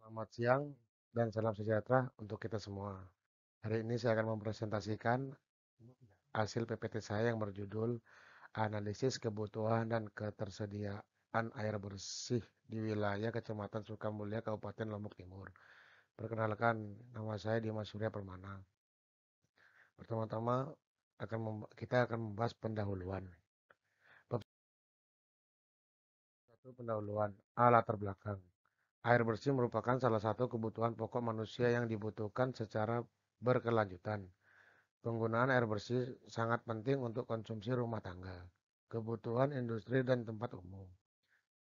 Selamat siang dan salam sejahtera untuk kita semua. Hari ini saya akan mempresentasikan hasil PPT saya yang berjudul Analisis Kebutuhan dan Ketersediaan Air Bersih di Wilayah Kecamatan Sukamulya, Kabupaten Lombok Timur. Perkenalkan, nama saya Dimas Surya Permana. Pertama-tama kita akan membahas pendahuluan. Bab 1, pendahuluan. Latar belakang. Air bersih merupakan salah satu kebutuhan pokok manusia yang dibutuhkan secara berkelanjutan. Penggunaan air bersih sangat penting untuk konsumsi rumah tangga, kebutuhan industri, dan tempat umum.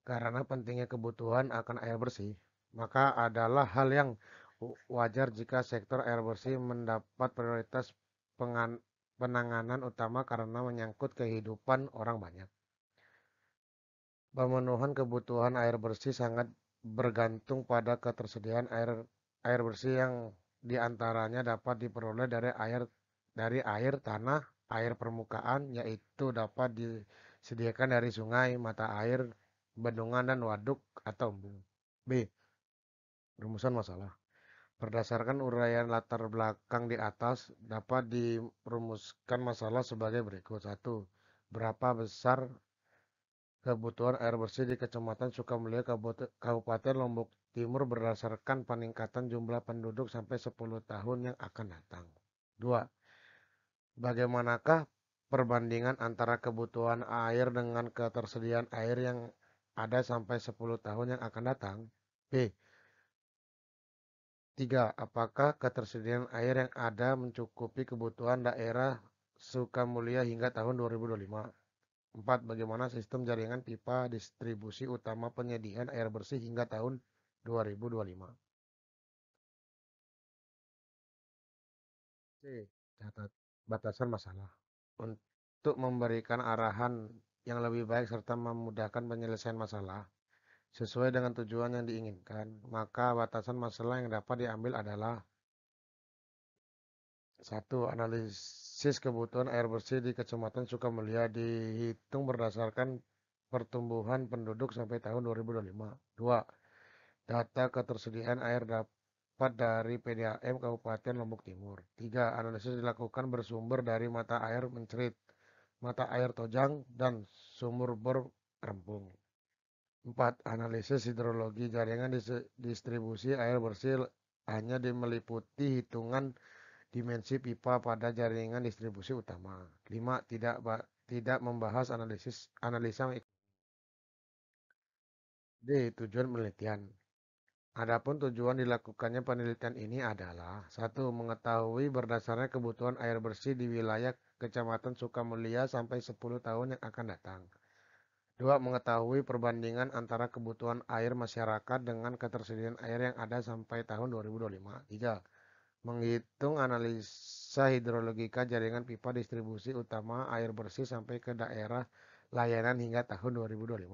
Karena pentingnya kebutuhan akan air bersih, maka adalah hal yang wajar jika sektor air bersih mendapat prioritas penanganan utama karena menyangkut kehidupan orang banyak. Pemenuhan kebutuhan air bersih sangat bergantung pada ketersediaan air bersih yang diantaranya dapat diperoleh dari air tanah, air permukaan, yaitu dapat disediakan dari sungai, mata air, bendungan, dan waduk atau embung. B. Rumusan masalah. Berdasarkan uraian latar belakang di atas, dapat dirumuskan masalah sebagai berikut. 1. Berapa besar kebutuhan air bersih di Kecamatan Sukamulya, Kabupaten Lombok Timur berdasarkan peningkatan jumlah penduduk sampai 10 tahun yang akan datang? 2. Bagaimanakah perbandingan antara kebutuhan air dengan ketersediaan air yang ada sampai 10 tahun yang akan datang? B. 3. Apakah ketersediaan air yang ada mencukupi kebutuhan daerah Sukamulya hingga tahun 2025? 4. Bagaimana sistem jaringan pipa distribusi utama penyediaan air bersih hingga tahun 2025? C. Catat batasan masalah. Untuk memberikan arahan yang lebih baik serta memudahkan penyelesaian masalah sesuai dengan tujuan yang diinginkan, maka batasan masalah yang dapat diambil adalah: 1. Analisis kebutuhan air bersih di Kecamatan Sukamulya dihitung berdasarkan pertumbuhan penduduk sampai tahun 2025. 2. Data ketersediaan air dapat dari PDAM Kabupaten Lombok Timur. 3. Analisis dilakukan bersumber dari mata air mencerit, mata air tojang, dan sumur bor rempung. 4. Analisis hidrologi jaringan distribusi air bersih hanya meliputi hitungan dimensi pipa pada jaringan distribusi utama. 5. Tidak membahas analisa. D. Tujuan penelitian. Adapun tujuan dilakukannya penelitian ini adalah: 1. Mengetahui berdasarnya kebutuhan air bersih di wilayah Kecamatan Sukamulya sampai 10 tahun yang akan datang. 2. Mengetahui perbandingan antara kebutuhan air masyarakat dengan ketersediaan air yang ada sampai tahun 2025. 3. Menghitung analisa hidrologika jaringan pipa distribusi utama air bersih sampai ke daerah layanan hingga tahun 2025.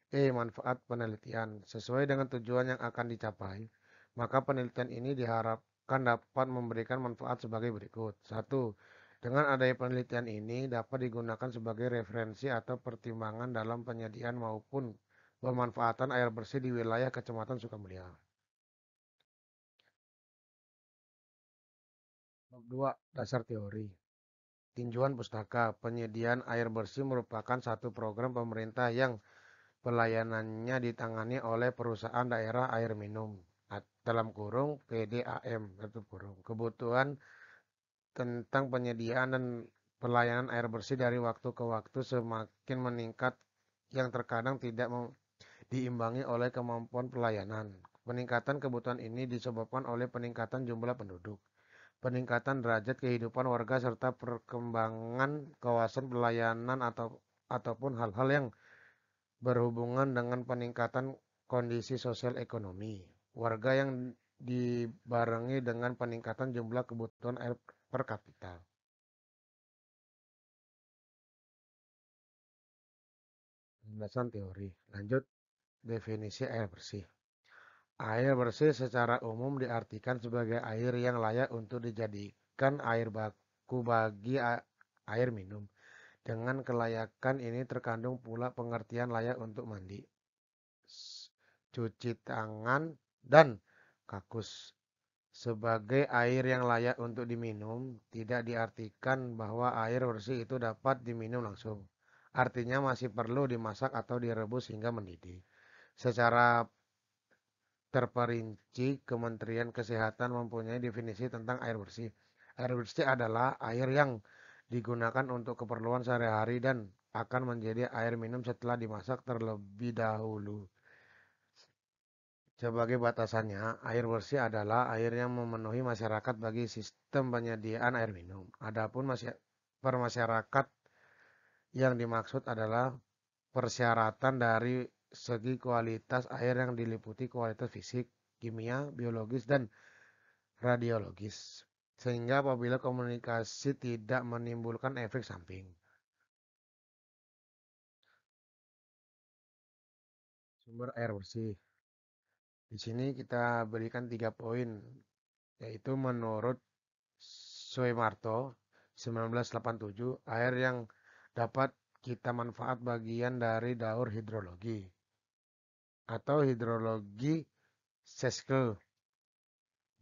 Manfaat penelitian. Sesuai dengan tujuan yang akan dicapai, maka penelitian ini diharapkan dapat memberikan manfaat sebagai berikut. 1. Dengan adanya penelitian ini dapat digunakan sebagai referensi atau pertimbangan dalam penyediaan maupun pemanfaatan air bersih di wilayah Kecamatan Sukamulya. 2. Dasar teori. Tinjauan pustaka. Penyediaan air bersih merupakan satu program pemerintah yang pelayanannya ditangani oleh perusahaan daerah air minum dalam kurung PDAM tutup kurung. Kebutuhan tentang penyediaan dan pelayanan air bersih dari waktu ke waktu semakin meningkat yang terkadang tidak diimbangi oleh kemampuan pelayanan. Peningkatan kebutuhan ini disebabkan oleh peningkatan jumlah penduduk, peningkatan derajat kehidupan warga, serta perkembangan kawasan pelayanan ataupun hal-hal yang berhubungan dengan peningkatan kondisi sosial ekonomi warga yang dibarengi dengan peningkatan jumlah kebutuhan air per kapita. Penjelasan teori. Lanjut, definisi air bersih. Air bersih secara umum diartikan sebagai air yang layak untuk dijadikan air baku bagi air minum. Dengan kelayakan ini terkandung pula pengertian layak untuk mandi, cuci tangan, dan kakus. Sebagai air yang layak untuk diminum, tidak diartikan bahwa air bersih itu dapat diminum langsung. Artinya masih perlu dimasak atau direbus hingga mendidih. Secara terperinci, Kementerian Kesehatan mempunyai definisi tentang air bersih. Air bersih adalah air yang digunakan untuk keperluan sehari-hari dan akan menjadi air minum setelah dimasak terlebih dahulu. Sebagai batasannya, air bersih adalah air yang memenuhi masyarakat bagi sistem penyediaan air minum. Adapun permasyarakat yang dimaksud adalah persyaratan dari segi kualitas air yang diliputi kualitas fisik, kimia, biologis, dan radiologis. Sehingga apabila komunikasi tidak menimbulkan efek samping. Sumber air bersih. Di sini kita berikan 3 poin, yaitu menurut Soemarto 1987, air yang dapat kita manfaat bagian dari daur hidrologi atau hidrologi Seskel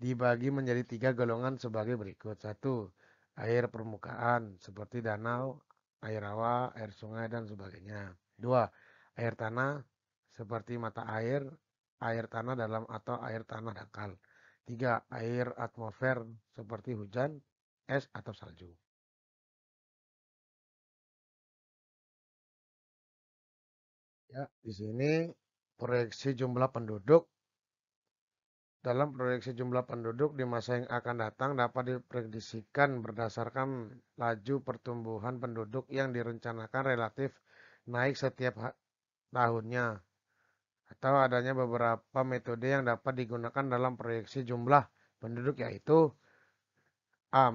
dibagi menjadi 3 golongan sebagai berikut. Satu, air permukaan seperti danau, air rawa, air sungai, dan sebagainya. Dua, air tanah seperti mata air tanah dalam atau air tanah dangkal. Tiga, air atmosfer seperti hujan, es, atau salju. Ya, di sini proyeksi jumlah penduduk. Dalam proyeksi jumlah penduduk di masa yang akan datang dapat diprediksikan berdasarkan laju pertumbuhan penduduk yang direncanakan relatif naik setiap tahunnya, atau adanya beberapa metode yang dapat digunakan dalam proyeksi jumlah penduduk, yaitu A.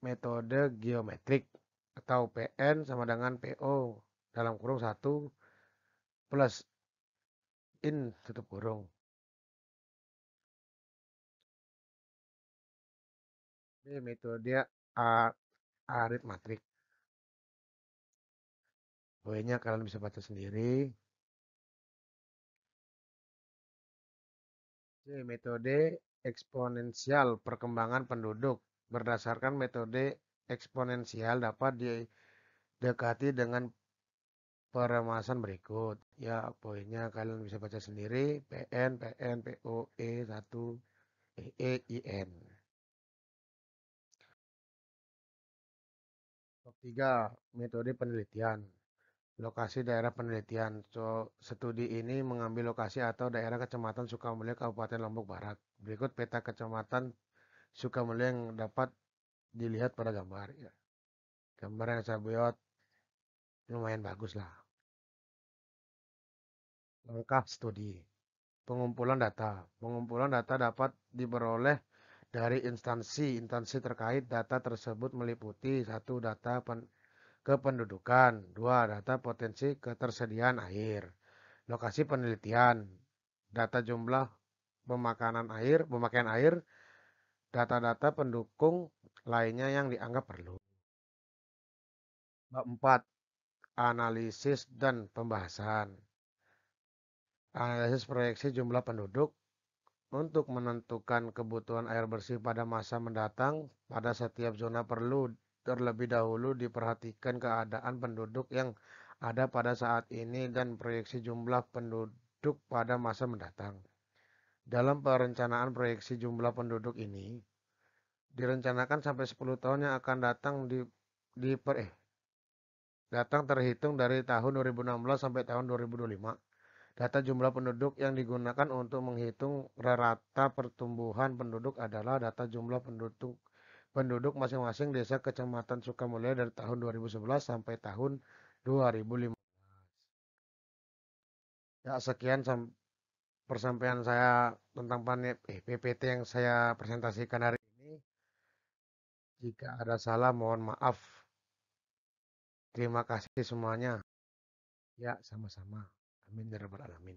Metode geometrik atau PN sama dengan PO dalam kurung 1 plus in tutup kurung. Ini metode aritmatik. Poinnya kalian bisa baca sendiri. C. Metode eksponensial perkembangan penduduk. Berdasarkan metode eksponensial dapat didekati dengan peremasan berikut. Ya, poinnya kalian bisa baca sendiri. PN, PN, PO, E1, E, IN. Top 3. Metode penelitian. Lokasi daerah penelitian. Studi ini mengambil lokasi atau daerah Kecamatan Sukamulya, Kabupaten Lombok Barat. Berikut peta Kecamatan Sukamulya yang dapat dilihat pada gambar. Ya. Gambar yang saya buat lumayan bagus lah. Langkah studi. Pengumpulan data. Pengumpulan data dapat diperoleh dari instansi terkait. Data tersebut meliputi: 1. Data kependudukan. 2. Data potensi ketersediaan air. Lokasi penelitian. Data jumlah pemakaian air, data-data pendukung lainnya yang dianggap perlu. 4. Analisis dan pembahasan. Analisis proyeksi jumlah penduduk untuk menentukan kebutuhan air bersih pada masa mendatang. Pada setiap zona perlu terlebih dahulu diperhatikan keadaan penduduk yang ada pada saat ini dan proyeksi jumlah penduduk pada masa mendatang. Dalam perencanaan proyeksi jumlah penduduk ini, direncanakan sampai 10 tahun yang akan datang di datang terhitung dari tahun 2016 sampai tahun 2025. Data jumlah penduduk yang digunakan untuk menghitung rata pertumbuhan penduduk adalah data jumlah penduduk masing-masing desa Kecamatan Sukamulya dari tahun 2011 sampai tahun 2005. Ya, sekian persampaian saya tentang PPT yang saya presentasikan hari ini. Jika ada salah, mohon maaf. Terima kasih semuanya. Ya, sama-sama. Amin ya rabbal alamin.